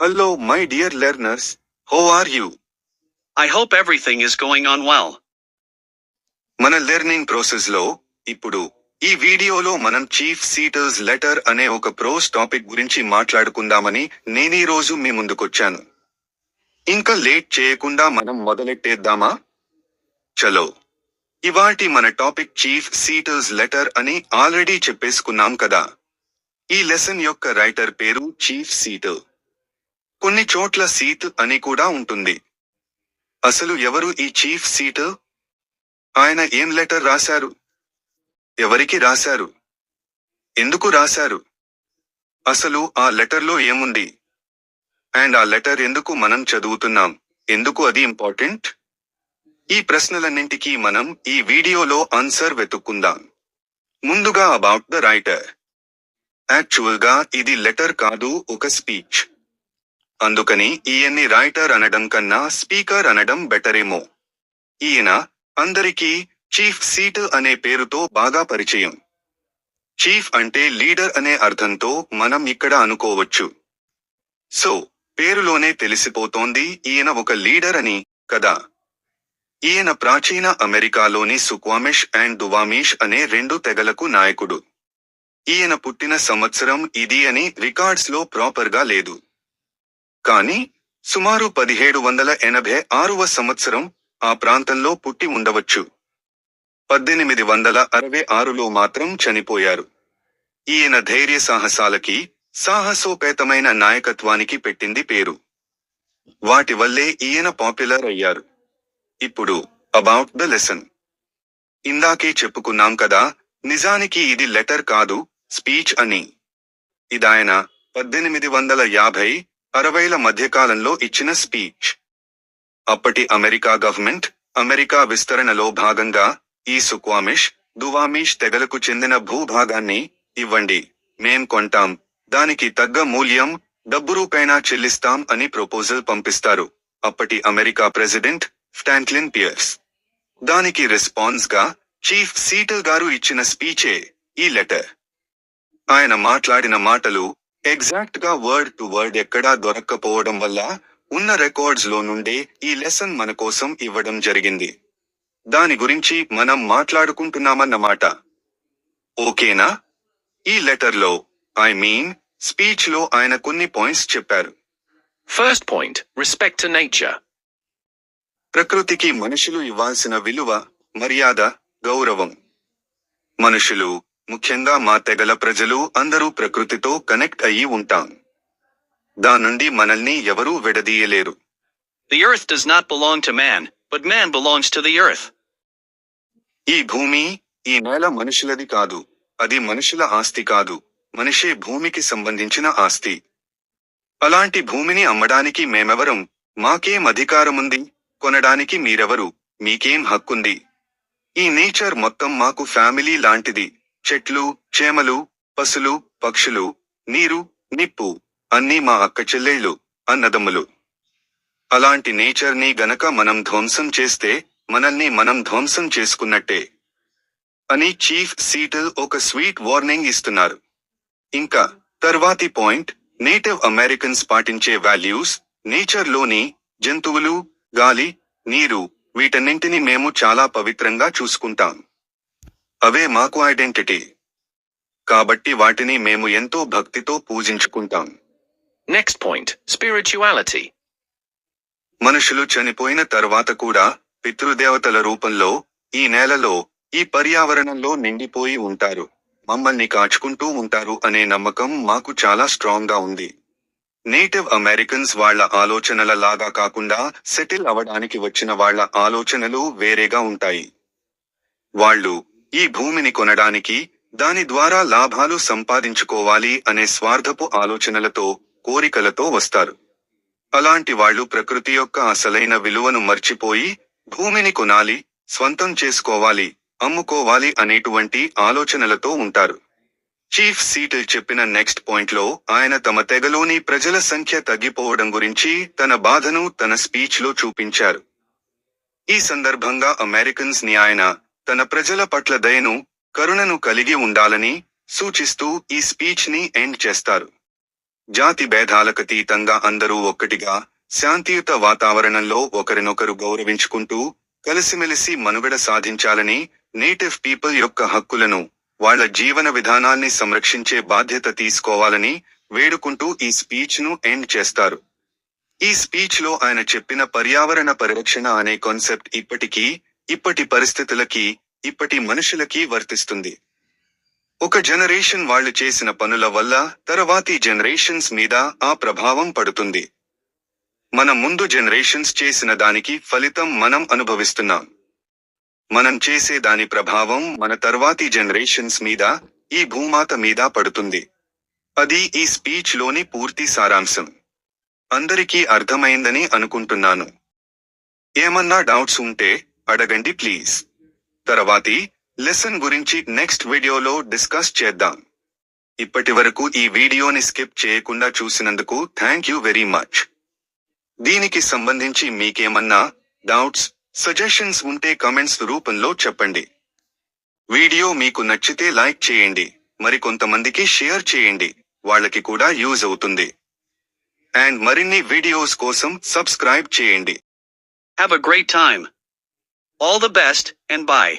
Hello, my dear learners. How are you? I hope everything is going on well. మన learning process లో ఇప్పుడు ఈ వీడియోలో మనం చీఫ్ సీటర్స్ లెటర్ అనే ఒక ప్రోస్ టాపిక్ గురించి మాట్లాడుకుందామని నేనీ రోజు మీ ముందుకొచ్చాను. ఇంకా లేట్ చేయకుండా మనం మొదలెట్టేద్దామా? చలో. ఇవాల్టి మన టాపిక్ చీఫ్ సీటర్స్ లెటర్ అని ఆల్రెడీ చెప్పేసుకున్నాం కదా. ఈ లెసన్ యొక్క రైటర్ పేరు చీఫ్ సీటర్. కొన్ని చోట్ల సీట్ అని కూడా ఉంటుంది. అసలు ఎవరు ఈ చీఫ్ సీటర్? ఆయన ఏం లెటర్ రాశారు? ఎవరికి రాశారు? ఎందుకు రాశారు? అసలు ఆ లెటర్లో ఏముంది? అండ్ ఆ లెటర్ ఎందుకు మనం చదువుతున్నాం? ఎందుకు అది ఇంపార్టెంట్? ఈ ప్రశ్నలన్నింటికీ మనం ఈ వీడియోలో ఆన్సర్ వెతుక్కుందాం. ముందుగా అబౌట్ ద రైటర్. యాక్చువల్ గా ఇది లెటర్ కాదు, ఒక స్పీచ్. అందుకని ఈయన్ని రైటర్ అనడం కన్నా స్పీకర్ అనడం బెటరేమో. ఈయన అందరికీ చీఫ్ సీటర్ అనే పేరుతో బాగా పరిచయం. చీఫ్ అంటే లీడర్ అనే అర్థంతో మనం ఇక్కడ అనుకోవచ్చు. సో, పేరులోనే తెలిసిపోతోంది ఈయన ఒక లీడర్ అని, కదా. ఈయన ప్రాచీన అమెరికాలోని సుక్వామిష్ అండ్ దువామిష్ అనే రెండు తెగలకు నాయకుడు. ఈయన పుట్టిన సంవత్సరం ఇది అని రికార్డ్స్ లో ప్రాపర్ గా లేదు. కానీ సుమారు 1786వ సంవత్సరం ఆ ప్రాంతంలో పుట్టి ఉండవచ్చు. 1866లో మాత్రం చనిపోయారు. ఈయన ధైర్య సాహసాలకి, సాహసోపేతమైన నాయకత్వానికి పెట్టింది పేరు. వాటి వల్లే ఈయన పాపులర్ అయ్యారు. ఇప్పుడు అబౌట్ ద లెసన్. ఇందాకే చెప్పుకున్నాం కదా, నిజానికి ఇది లెటర్ కాదు, స్పీచ్ అని. ఇదాయన 1850-60ల మధ్యకాలంలో ఇచ్చిన స్పీచ్. అప్పటి అమెరికా గవర్నమెంట్, అమెరికా విస్తరణలో భాగంగా ఈ సుక్వామిష్, దువామిష్ తెగలకు చెందిన భూభాగాన్ని ఇవ్వండి, మేం కొంటాం, దానికి తగ్గ మూల్యం, డబ్బు రూపేణా చెల్లిస్తాం అని ప్రపోజల్ పంపిస్తారు అప్పటి అమెరికా ప్రెసిడెంట్ ఫ్రాంక్లిన్ పియర్స్. దానికి రెస్పాన్స్ గా చీఫ్ సీటర్ గారు ఇచ్చిన స్పీచే ఈ లెటర్. ఆయన మాట్లాడిన మాటలు ఎగ్జాక్ట్ గా వర్డ్ టు వర్డ్ ఎక్కడా దొరక్కపోవడం వల్ల ఉన్న రికార్డ్స్ లో నుండే ఈ లెసన్ మన కోసం ఇవ్వడం జరిగింది. దాని గురించి మనం మాట్లాడుకుంటున్నామన్నమాట. ఓకేనా? ఈ లెటర్ లో, స్పీచ్ లో ఆయన కొన్ని పాయింట్స్ చెప్పారు. First point, respect to nature. ప్రకృతికి మనుషులు ఇవ్వాల్సిన విలువ, మర్యాద, గౌరవం. మనుషులు, ముఖ్యంగా మా తెగల ప్రజలు అందరూ ప్రకృతితో కనెక్ట్ అయ్యి ఉంటాం. దానుండి మనల్ని ఎవరూ విడదీయలేరు. The earth does not belong to man, but man belongs to the earth. ఈ భూమి, ఈ నేల మనుషులది కాదు, అది మనుషుల ఆస్తి కాదు, మనిషే భూమికి సంబంధించిన ఆస్తి. అలాంటి భూమిని అమ్మడానికి మేమెవరం? మాకేం అధికారముంది? కొనడానికి మీరెవరు? మీకేం హక్కుంది? ఈ నేచర్ మొత్తం మాకు ఫ్యామిలీ లాంటిది. చెట్లు, చేమలు, పశులు, పక్షులు, నీరు, నిప్పు, అన్నీ మా అక్క చెల్లెళ్ళు, అన్నదమ్ములు. అలాంటి నేచర్ ని గనక మనం ధ్వంసం చేస్తే మనల్ని మనం ధ్వంసం చేసుకున్నట్టే అని చీఫ్ సీటర్ ఒక స్వీట్ వార్నింగ్ ఇస్తున్నారు. ఇంకా తర్వాతి పాయింట్, నేటివ్ అమెరికన్స్ పాటించే వాల్యూస్. నేచర్ లోని జంతువులు, గాలి, నీరు, వీటన్నింటిని మేము చాలా పవిత్రంగా చూసుకుంటాం. అవే మాకు ఐడెంటిటీ. కాబట్టి వాటిని మేము ఎంతో భక్తితో పూజించుకుంటాం. Next point, spirituality. మనుషులు చనిపోయిన తర్వాత కూడా పితృదేవతల రూపంలో ఈ నేలలో, ఈ పర్యావరణంలో నిండిపోయి ఉంటారు, మమ్మల్ని కాచుకుంటూ ఉంటారు అనే నమ్మకం మాకు చాలా స్ట్రాంగ్ గా ఉంది. నేటివ్ అమెరికన్స్ వాళ్ళ ఆలోచనల లాగా కాకుండా సెటిల్ అవడానికి వచ్చిన వాళ్ళ ఆలోచనలు వేరేగా ఉంటాయి. వాళ్ళు ఈ భూమిని కొనడానికి, దాని ద్వారా లాభాలు సంపాదించుకోవాలి అనే స్వార్థపు ఆలోచనలతో, కోరికలతో వస్తారు. అలాంటి వాళ్ళు ప్రకృతి యొక్క అసలైన విలువను మర్చిపోయి భూమిని కొనాలి, స్వంతం చేసుకోవాలి, అమ్ముకోవాలి అనేటువంటి ఆలోచనలతో ఉంటారు. చీఫ్ సీటర్ చెప్పిన నెక్స్ట్ పాయింట్ లో ఆయన తమ తెగలోని ప్రజల సంఖ్య తగ్గిపోవడం గురించి తన బాధను తన స్పీచ్ లో చూపించారు. ఈ సందర్భంగా అమెరికన్స్ ని ఆయన తన ప్రజల పట్ల దయను, కరుణను కలిగి ఉండాలని సూచిస్తూ ఈ స్పీచ్ ని ఎండ్ చేస్తారు. జాతి భేదాలకతీతంగా అందరూ ఒక్కటిగా శాంతియుత వాతావరణంలో ఒకరినొకరు గౌరవించుకుంటూ కలిసిమెలిసి మనుగడ సాధించాలని, నేటివ్ పీపుల్ యొక్క హక్కులను, వాళ్ళ జీవన విధానాన్ని సంరక్షించే బాధ్యత తీసుకోవాలని వేడుకుంటూ ఈ స్పీచ్ ను ఎండ్ చేస్తారు. ఈ స్పీచ్ లో ఆయన చెప్పిన పర్యావరణ పరిరక్షణ అనే కాన్సెప్ట్ ఇప్పటికీ, ఇప్పటి పరిస్థితులకి, ఇప్పటి మనుషులకి వర్తిస్తుంది. ఒక జనరేషన్ వాళ్ళు చేసిన పనుల వల్ల తర్వాతి జనరేషన్స్ మీద ఆ ప్రభావం పడుతుంది. మన ముందు జనరేషన్స్ చేసిన దానికి ఫలితం మనం అనుభవిస్తున్నాం. మనం చేసే దాని ప్రభావం మన తర్వాతి జనరేషన్స్ మీద, ఈ భూమాత మీద పడుతుంది. అది ఈ స్పీచ్ లోని పూర్తి సారాంశం. అందరికీ అర్థమైందని అనుకుంటున్నాను. ఏమన్నా డౌట్స్ ఉంటే అడగండి ప్లీజ్. తర్వాతి లెసన్ గురించి నెక్స్ట్ వీడియోలో డిస్కస్ చేద్దాం. ఇప్పటి వరకు ఈ వీడియోని స్కిప్ చేయకుండా చూసినందుకు థ్యాంక్ యూ వెరీ మచ్. దీనికి సంబంధించి మీకేమన్నా డౌట్స్, సజెషన్స్ ఉంటే కమెంట్స్ రూపంలో చెప్పండి. వీడియో మీకు నచ్చితే లైక్ చేయండి, మరికొంతమందికి షేర్ చేయండి, వాళ్ళకి కూడా యూజ్ అవుతుంది. అండ్ మరిన్ని వీడియోస్ కోసం సబ్స్క్రైబ్ చేయండి. Have a great time. All the best, and bye.